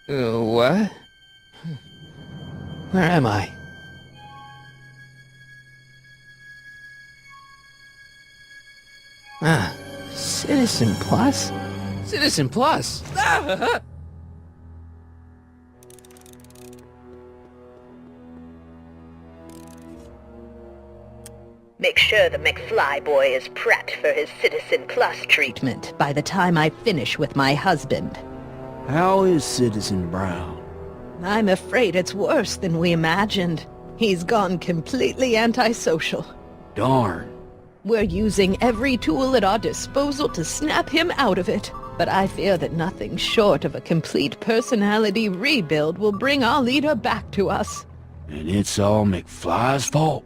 What? Where am I? Ah, Citizen Plus? Citizen Plus! Ah! Make sure the McFly boy is prepped for his Citizen Plus treatment by the time I finish with my husband. How is Citizen Brown? I'm afraid it's worse than we imagined. He's gone completely antisocial. Darn. We're using every tool at our disposal to snap him out of it. But I fear that nothing short of a complete personality rebuild will bring our leader back to us. And it's all McFly's fault.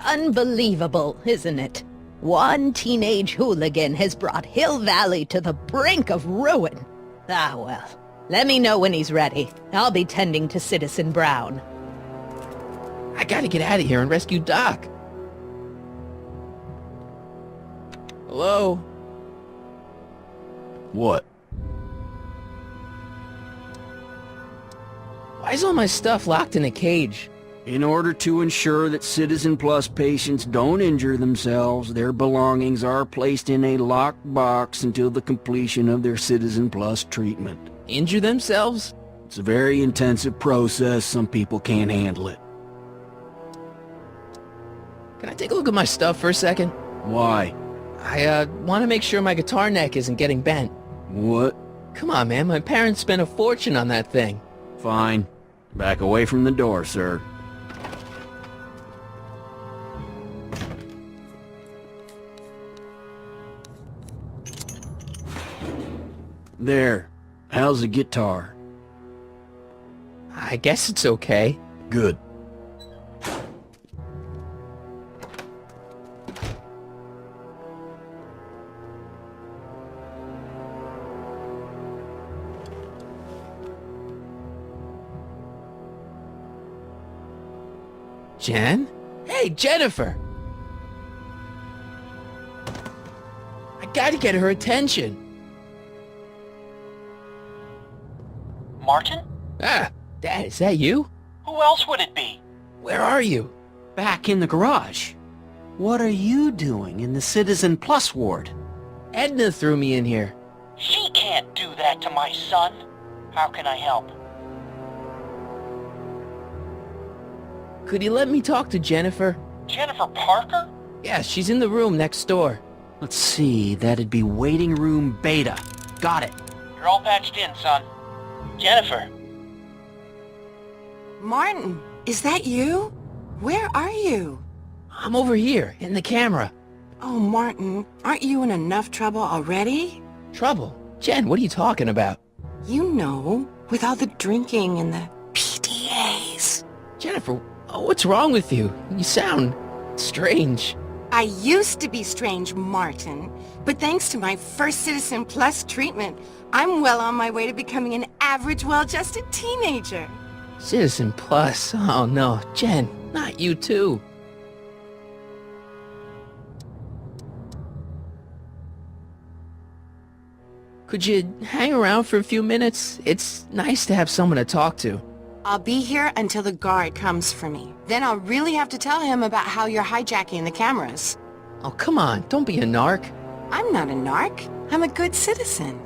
Unbelievable, isn't it? One teenage hooligan has brought Hill Valley to the brink of ruin. Ah, well. Let me know when he's ready. I'll be tending to Citizen Brown. I gotta get out of here and rescue Doc. Hello? What? Why is all my stuff locked in a cage? In order to ensure that Citizen Plus patients don't injure themselves, their belongings are placed in a locked box until the completion of their Citizen Plus treatment. Injure themselves? It's a very intensive process. Some people can't handle it. Can I take a look at my stuff for a second? Why? I, want to make sure my guitar neck isn't getting bent. What? Come on, man. My parents spent a fortune on that thing. Fine. Back away from the door, sir. There. How's the guitar? I guess it's okay. Good. Jen? Hey, Jennifer! I gotta get her attention. Martin? Ah, Dad, is that you? Who else would it be? Where are you? Back in the garage. What are you doing in the Citizen Plus ward? Edna threw me in here. She can't do that to my son. How can I help? Could you let me talk to Jennifer? Jennifer Parker? Yeah, she's in the room next door. Let's see, that'd be waiting room beta. Got it. You're all patched in, son. Jennifer. Martin, is that you? Where are you? I'm over here, in the camera. Oh, Martin, aren't you in enough trouble already? Trouble? Jen, what are you talking about? You know, with all the drinking and the PDAs. Jennifer, what's wrong with you? You sound strange. I used to be strange, Martin, but thanks to my first Citizen Plus treatment, I'm well on my way to becoming an average, well-adjusted teenager. Citizen Plus? Oh no, Jen, not you too. Could you hang around for a few minutes? It's nice to have someone to talk to. I'll be here until the guard comes for me. Then I'll really have to tell him about how you're hijacking the cameras. Oh, come on, don't be a narc. I'm not a narc. I'm a good citizen.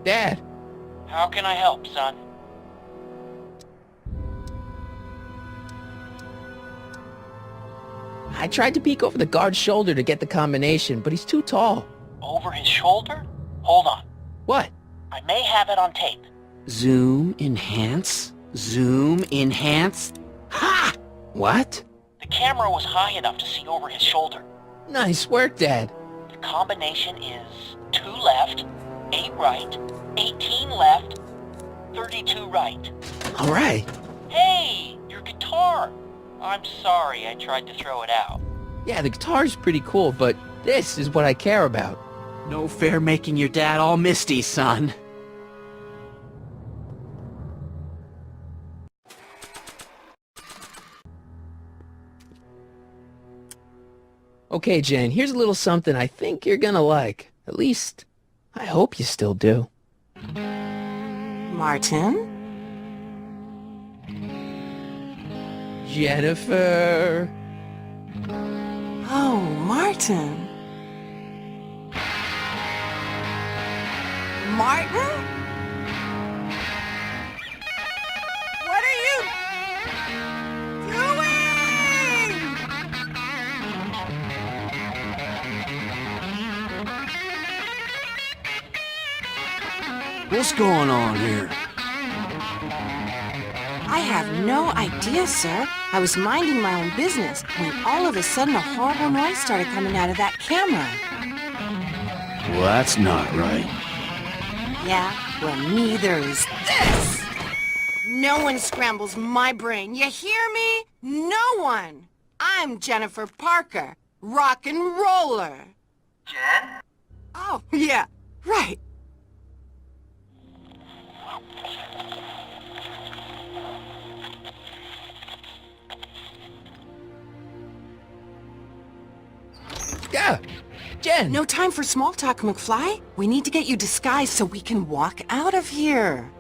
Dad, How can I help, son? I tried to peek over the guard's shoulder to get the combination, but he's too tall. Over his shoulder? Hold on. What? I may have it on tape. Zoom, enhance. Zoom, enhance. Ha! What? The camera was high enough to see over his shoulder. Nice work, Dad. The combination is 2 left, 8 right, 18 left, 32 right. All right. Hey, your guitar! I'm sorry I tried to throw it out. Yeah, the guitar's pretty cool, but this is what I care about. No fair making your dad all misty, son. Okay, Jane, here's a little something I think you're gonna like. At least, I hope you still do. Martin? Jennifer. Oh, Martin. Martin? What are you doing? What's going on here? I have no idea, sir. I was minding my own business when all of a sudden a horrible noise started coming out of that camera. Well, that's not right. Yeah, well, neither is this! No one scrambles my brain, you hear me? No one! I'm Jennifer Parker, rock and roller. Jen? Oh, yeah, right. Yeah, Jen. No time for small talk, McFly. We need to get you disguised so we can walk out of here.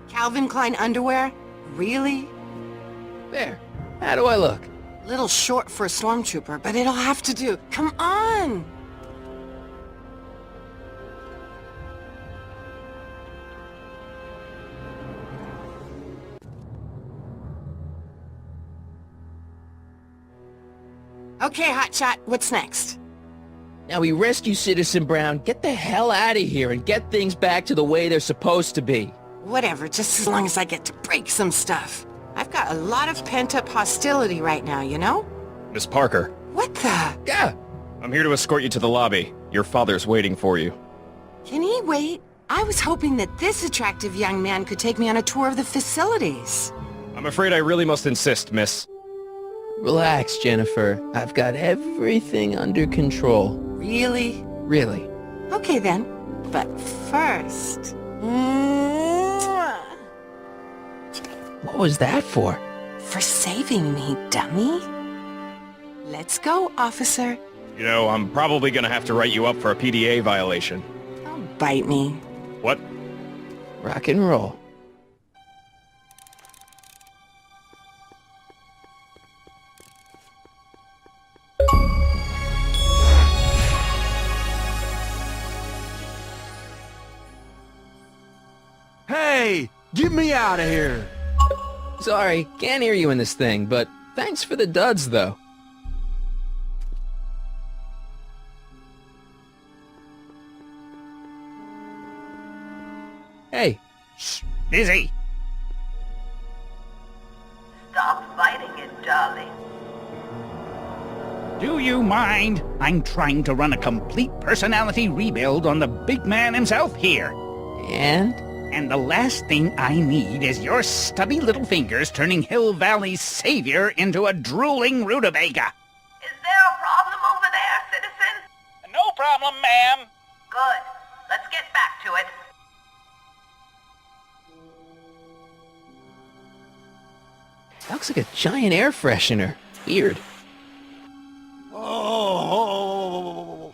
Calvin Klein underwear? Really? There. How do I look? Little short for a stormtrooper, but it'll have to do. Come on! Okay, Hotshot, what's next? Now we rescue Citizen Brown, get the hell out of here, and get things back to the way they're supposed to be. Whatever, just as long as I get to break some stuff. I've got a lot of pent-up hostility right now, you know? Miss Parker, What the? Yeah. I'm here to escort you to the lobby. Your father's waiting for you. Can he wait? I was hoping that this attractive young man could take me on a tour of the facilities. I'm afraid I really must insist, miss. Relax, Jennifer. I've got everything under control. Really? Really. Okay then. But first... Mwah! What was that for? For saving me, dummy. Let's go, officer. You know, I'm probably gonna have to write you up for a PDA violation. Don't bite me. What? Rock and roll. Hey, get me out of here. Sorry, can't hear you in this thing, but thanks for the duds, though. Hey. Shh, busy. Stop fighting it, darling. Do you mind? I'm trying to run a complete personality rebuild on the big man himself here. And? And the last thing I need is your stubby little fingers turning Hill Valley's savior into a drooling rutabaga. Is there a problem over there, citizen? No problem, ma'am. Good. Let's get back to it. That looks like a giant air freshener. Weird. Oh.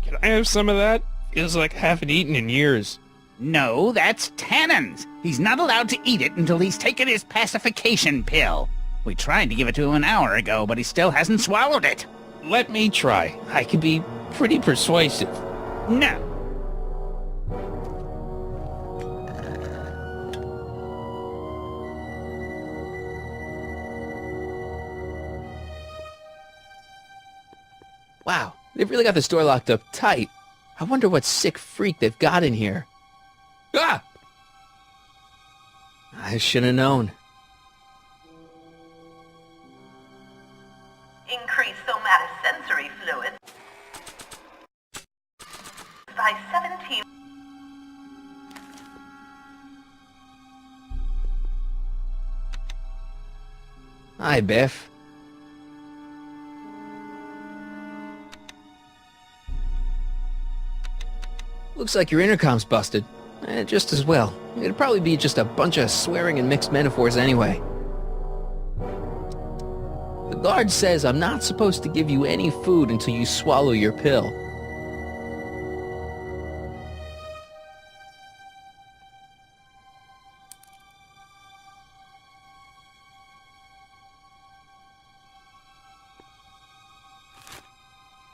Can I have some of that? Feels like I haven't eaten in years. No, that's Tannen's. He's not allowed to eat it until he's taken his pacification pill. We tried to give it to him an hour ago, but he still hasn't swallowed it. Let me try. I can be pretty persuasive. No. Wow, they've really got the store locked up tight. I wonder what sick freak they've got in here. Ah! I should have known. Increase somatosensory fluid by 17. Hi, Biff. Looks like your intercom's busted. Just as well. It'd probably be just a bunch of swearing and mixed metaphors anyway. The guard says I'm not supposed to give you any food until you swallow your pill.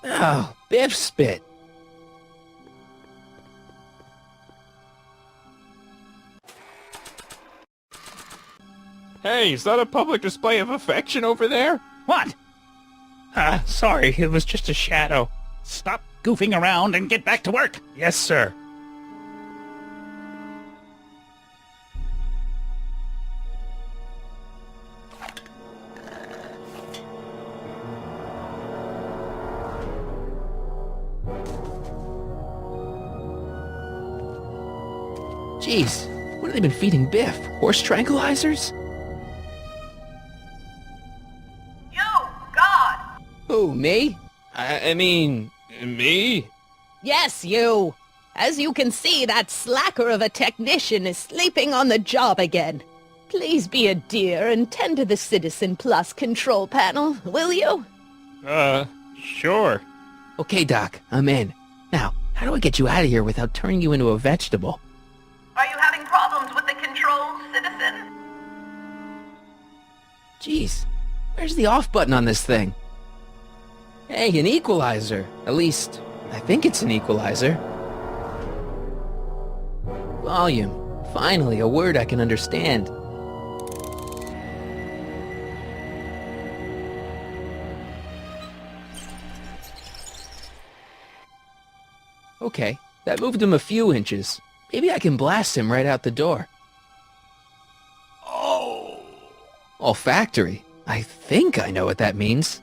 Oh, Biff spit. Hey, is that a public display of affection over there? What? Ah, sorry, it was just a shadow. Stop goofing around and get back to work. Yes, sir. Jeez, what have they been feeding Biff? Horse tranquilizers? Who, me? I mean, me? Yes, you. As you can see, that slacker of a technician is sleeping on the job again. Please be a dear and tend to the Citizen Plus control panel, will you? Sure. Okay, Doc, I'm in. Now, how do I get you out of here without turning you into a vegetable? Are you having problems with the controls, citizen? Jeez, where's the off button on this thing? Hey, an equalizer. At least, I think it's an equalizer. Volume. Finally, a word I can understand. Okay, that moved him a few inches. Maybe I can blast him right out the door. Oh! Olfactory. I think I know what that means.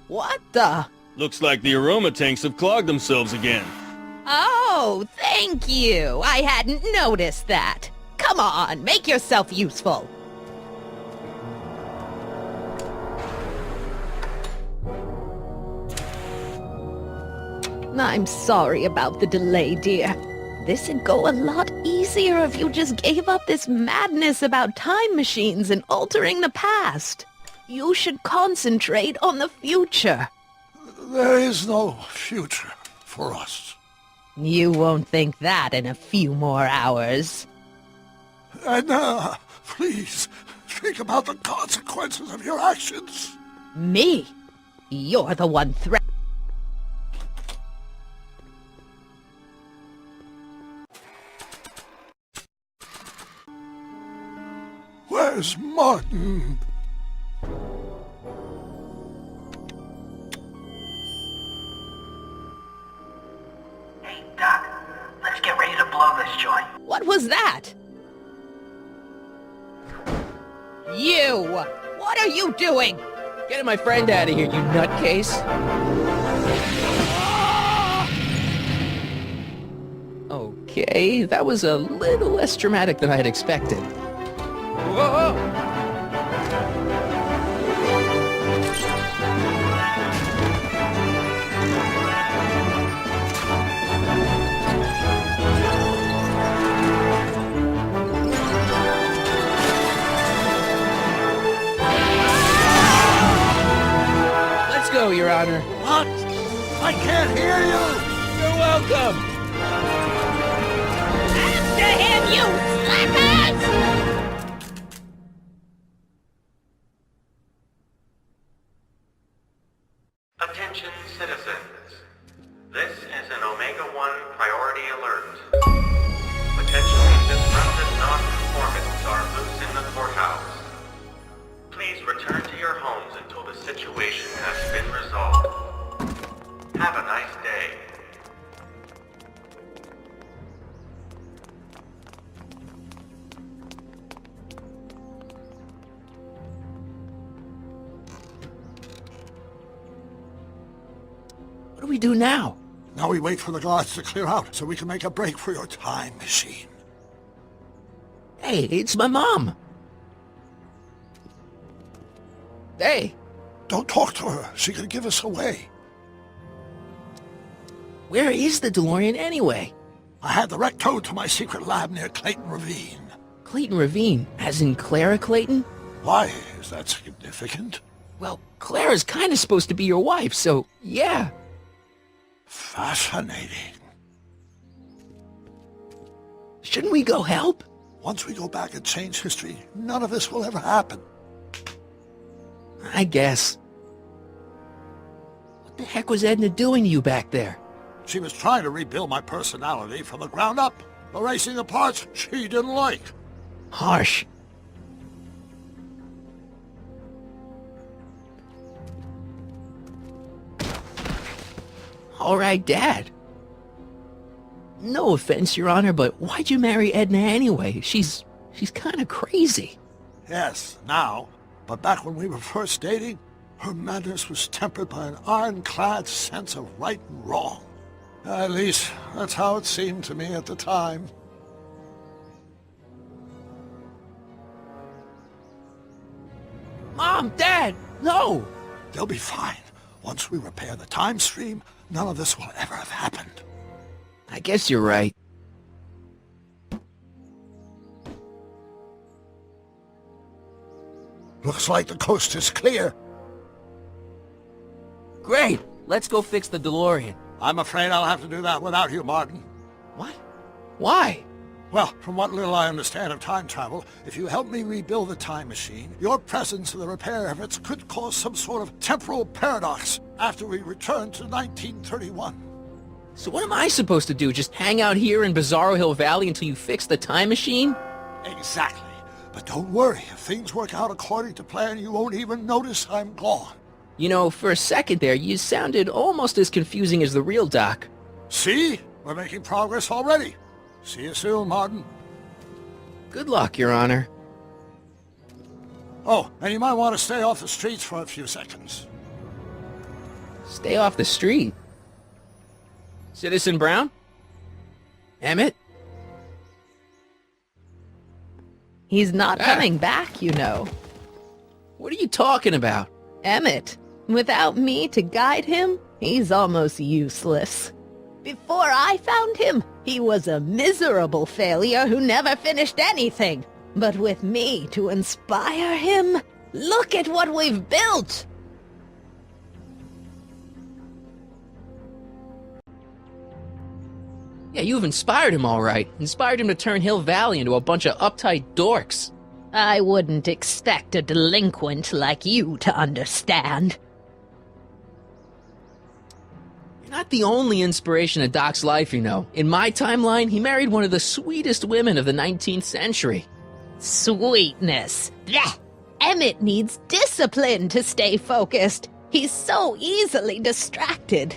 What the? Looks like the aroma tanks have clogged themselves again. Oh, thank you. I hadn't noticed that. Come on, make yourself useful. I'm sorry about the delay, dear. This'd go a lot easier if you just gave up this madness about time machines and altering the past. You should concentrate on the future. There is no future for us. You won't think that in a few more hours. Edna, please, think about the consequences of your actions. Me? You're the one threat. Where's Martin? Hey, Doc, let's get ready to blow this joint. What was that? You! What are you doing? Get my friend out of here, you nutcase. Okay, that was a little less dramatic than I had expected. Whoa! Let's go, Your Honor. What? I can't hear you! You're welcome! After him, you slackers! Attention citizens. This is an Omega-1 priority alert. Potentially disruptive non-conformists are loose in the courthouse. Please return to your homes until the situation has been resolved. Have a nice day. What do we do now? Now we wait for the guards to clear out so we can make a break for your time machine. Hey, it's my mom. Hey, Don't talk to her. She could give us away. where is the DeLorean anyway? I had the wreck towed to my secret lab near Clayton Ravine. Clayton Ravine, as in Clara Clayton? Why? Is that significant? Well, Clara's kind of supposed to be your wife, so yeah. Fascinating. Shouldn't we go help? Once we go back and change history, none of this will ever happen. I guess. What the heck was Edna doing to you back there? She was trying to rebuild my personality from the ground up, erasing the parts she didn't like. Harsh. All right, Dad. No offense, Your Honor, but why'd you marry Edna anyway? She's kind of crazy. Yes, now. But back when we were first dating, her madness was tempered by an ironclad sense of right and wrong. At least, that's how it seemed to me at the time. Mom, Dad, no! They'll be fine. Once we repair the time stream, none of this will ever have happened. I guess you're right. Looks like the coast is clear. Great! Let's go fix the DeLorean. I'm afraid I'll have to do that without you, Martin. What? Why? Well, from what little I understand of time travel, if you help me rebuild the time machine, your presence in the repair efforts could cause some sort of temporal paradox after we return to 1931. So what am I supposed to do? Just hang out here in Bizarro Hill Valley until you fix the time machine? Exactly. But don't worry, if things work out according to plan, you won't even notice I'm gone. You know, for a second there, you sounded almost as confusing as the real Doc. See? We're making progress already. See you soon, Martin. Good luck, Your Honor. Oh, and you might want to stay off the streets for a few seconds. Stay off the street. Citizen Brown? Emmett? He's not coming back, you know. What are you talking about? Emmett, without me to guide him, he's almost useless. Before I found him, he was a miserable failure who never finished anything. But with me to inspire him, look at what we've built! Yeah, you've inspired him all right. Inspired him to turn Hill Valley into a bunch of uptight dorks. I wouldn't expect a delinquent like you to understand. You're not the only inspiration of Doc's life, you know. In my timeline, he married one of the sweetest women of the 19th century. Sweetness. Blech. Emmett needs discipline to stay focused. He's so easily distracted.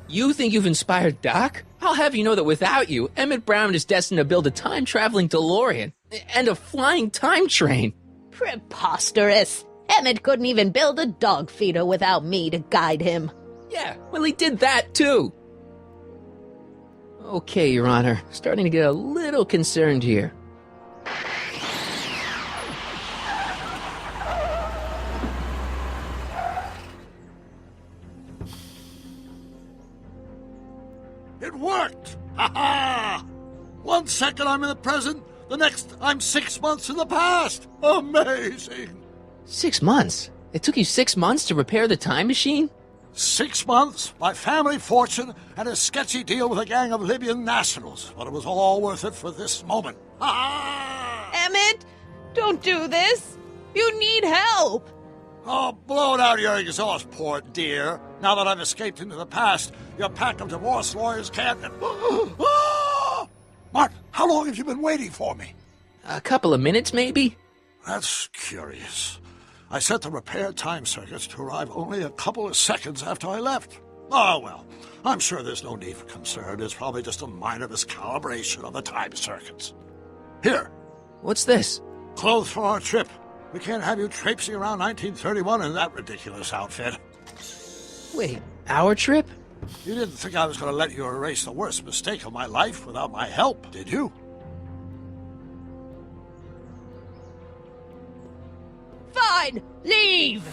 You think you've inspired Doc? I'll have you know that without you, Emmett Brown is destined to build a time-traveling DeLorean and a flying time train. Preposterous. Emmett couldn't even build a dog feeder without me to guide him. Yeah, well, he did that, too. Okay, Your Honor. Starting to get a little concerned here. It worked! Ha-ha! 1 second I'm in the present, the next I'm 6 months in the past! Amazing! 6 months? It took you 6 months to repair the time machine? 6 months, my family fortune, and a sketchy deal with a gang of Libyan nationals. But it was all worth it for this moment. Ha-ha! Emmett, don't do this. You need help. Oh, blow it out of your exhaust, poor dear. Now that I've escaped into the past, your pack of divorce lawyers can't... Mart, how long have you been waiting for me? A couple of minutes, maybe? That's curious. I set the repair time circuits to arrive only a couple of seconds after I left. Oh, well, I'm sure there's no need for concern. It's probably just a minor miscalibration of the time circuits. Here. What's this? Clothes for our trip. We can't have you traipsing around 1931 in that ridiculous outfit. Wait, our trip? You didn't think I was going to let you erase the worst mistake of my life without my help, did you? Fine, leave!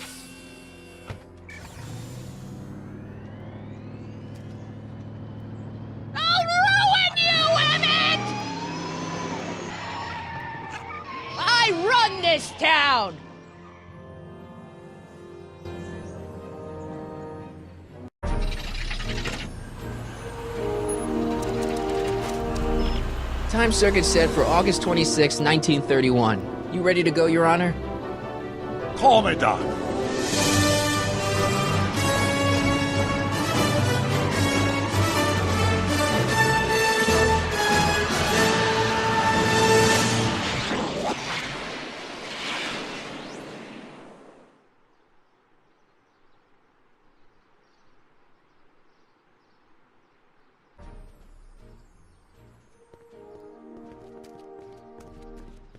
I'll ruin you, Emmett! I run this town! Time circuit set for August 26, 1931. You ready to go, Your Honor? Call me, Doc.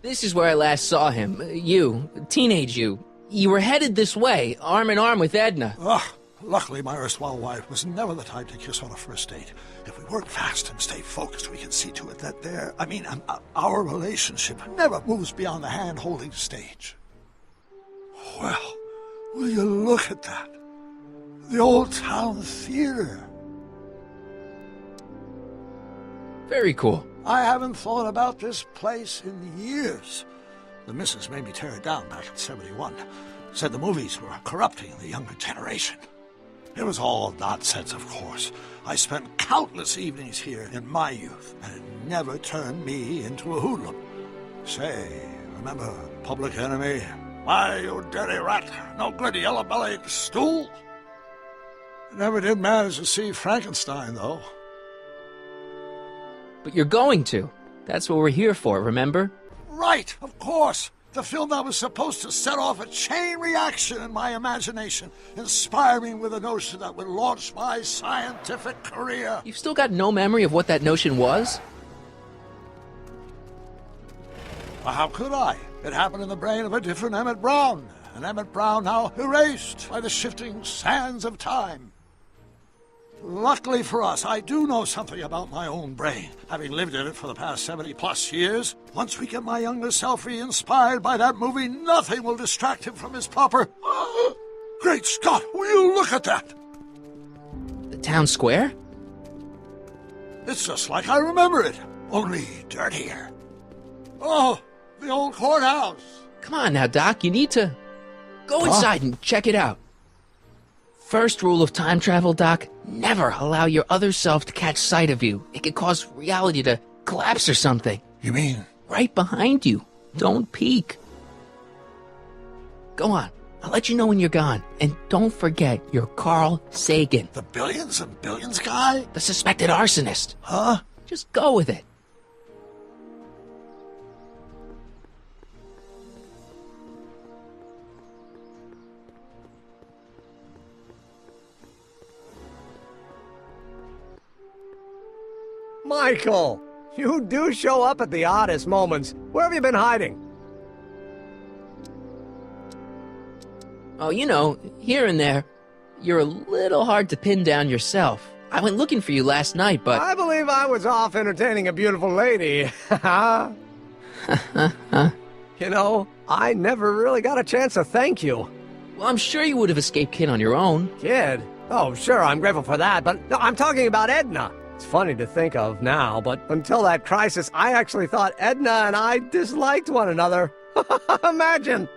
This is where I last saw him. You, teenage you. You were headed this way, arm in arm with Edna. Luckily, my erstwhile wife was never the type to kiss on a first date. If we work fast and stay focused, we can see to it that our relationship never moves beyond the hand-holding stage. Well, will you look at that? The Old Town Theater. Very cool. I haven't thought about this place in years. The missus made me tear it down back in '71. Said the movies were corrupting the younger generation. It was all nonsense, of course. I spent countless evenings here in my youth, and it never turned me into a hoodlum. Say, remember Public Enemy? Why, you dirty rat, no good yellow-bellied stool? Never did manage to see Frankenstein, though. But you're going to. That's what we're here for, remember? Right, of course. The film that was supposed to set off a chain reaction in my imagination, inspire me with a notion that would launch my scientific career. You've still got no memory of what that notion was? Well, how could I? It happened in the brain of a different Emmett Brown, an Emmett Brown now erased by the shifting sands of time. Luckily for us, I do know something about my own brain, having lived in it for the past 70-plus years. Once we get my younger self re-inspired by that movie, nothing will distract him from his proper... Great Scott, will you look at that? The town square? It's just like I remember it, only dirtier. Oh, the old courthouse. Come on now, Doc, you need to... Go inside and check it out. First rule of time travel, Doc, never allow your other self to catch sight of you. It could cause reality to collapse or something. You mean? Right behind you. Don't peek. Go on. I'll let you know when you're gone. And don't forget, you're Carl Sagan. The billions and billions guy? The suspected arsonist. Huh? Just go with it. Michael, you do show up at the oddest moments. Where have you been hiding? Oh, you know, here and there. You're a little hard to pin down yourself. I went looking for you last night, but... I believe I was off entertaining a beautiful lady. You know, I never really got a chance to thank you. Well, I'm sure you would have escaped Kid on your own. Kid? Oh, sure, I'm grateful for that, but no, I'm talking about Edna. It's funny to think of now, but until that crisis, I actually thought Edna and I disliked one another. Imagine!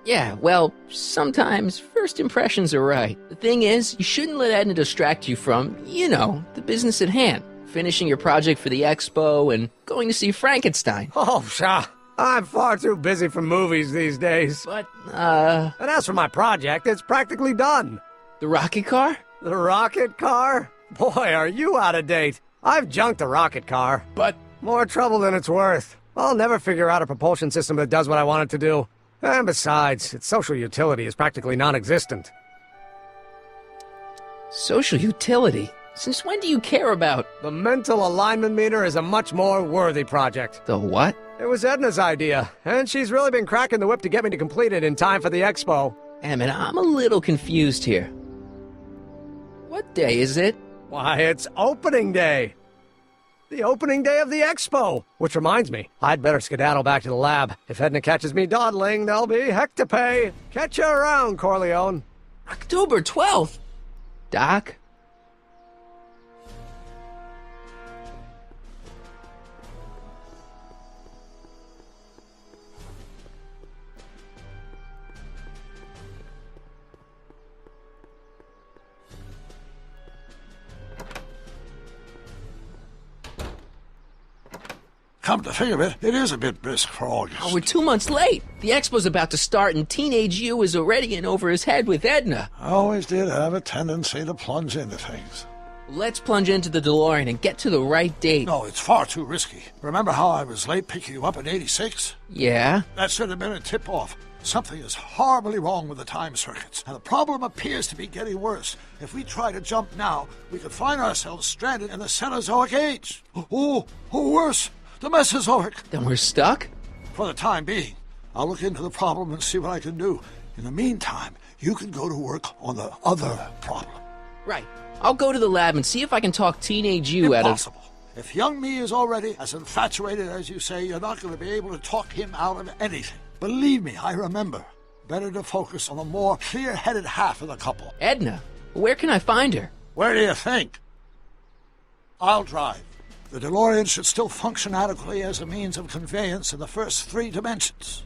Yeah, well, sometimes first impressions are right. The thing is, you shouldn't let Edna distract you from, you know, the business at hand. Finishing your project for the expo and going to see Frankenstein. Oh, pshaw. I'm far too busy for movies these days. But, And as for my project, it's practically done. The rocket car? The rocket car? Boy, are you out of date. I've junked the rocket car. But... More trouble than it's worth. I'll never figure out a propulsion system that does what I want it to do. And besides, its social utility is practically non-existent. Social utility? Since when do you care about... The mental alignment meter is a much more worthy project. The what? It was Edna's idea, and she's really been cracking the whip to get me to complete it in time for the expo. Emmett, I'm a little confused here. What day is it? Why, it's opening day. The opening day of the expo. Which reminds me, I'd better skedaddle back to the lab. If Edna catches me dawdling, there'll be heck to pay. Catch you around, Corleone. October 12th? Doc? Come to think of it, it is a bit brisk for August. Oh, we're 2 months late. The expo's about to start and teenage you is already in over his head with Edna. I always did have a tendency to plunge into things. Let's plunge into the DeLorean and get to the right date. No, it's far too risky. Remember how I was late picking you up in '86? Yeah? That should have been a tip-off. Something is horribly wrong with the time circuits, and the problem appears to be getting worse. If we try to jump now, we could find ourselves stranded in the Cenozoic Age. Or worse, the Mesozoic. Then we're stuck? For the time being. I'll look into the problem and see what I can do. In the meantime, you can go to work on the other problem. Right. I'll go to the lab and see if I can talk teenage you out of... Impossible. If young me is already as infatuated as you say, you're not going to be able to talk him out of anything. Believe me, I remember. Better to focus on the more clear-headed half of the couple. Edna? Where can I find her? Where do you think? I'll drive. The DeLorean should still function adequately as a means of conveyance in the first 3 dimensions.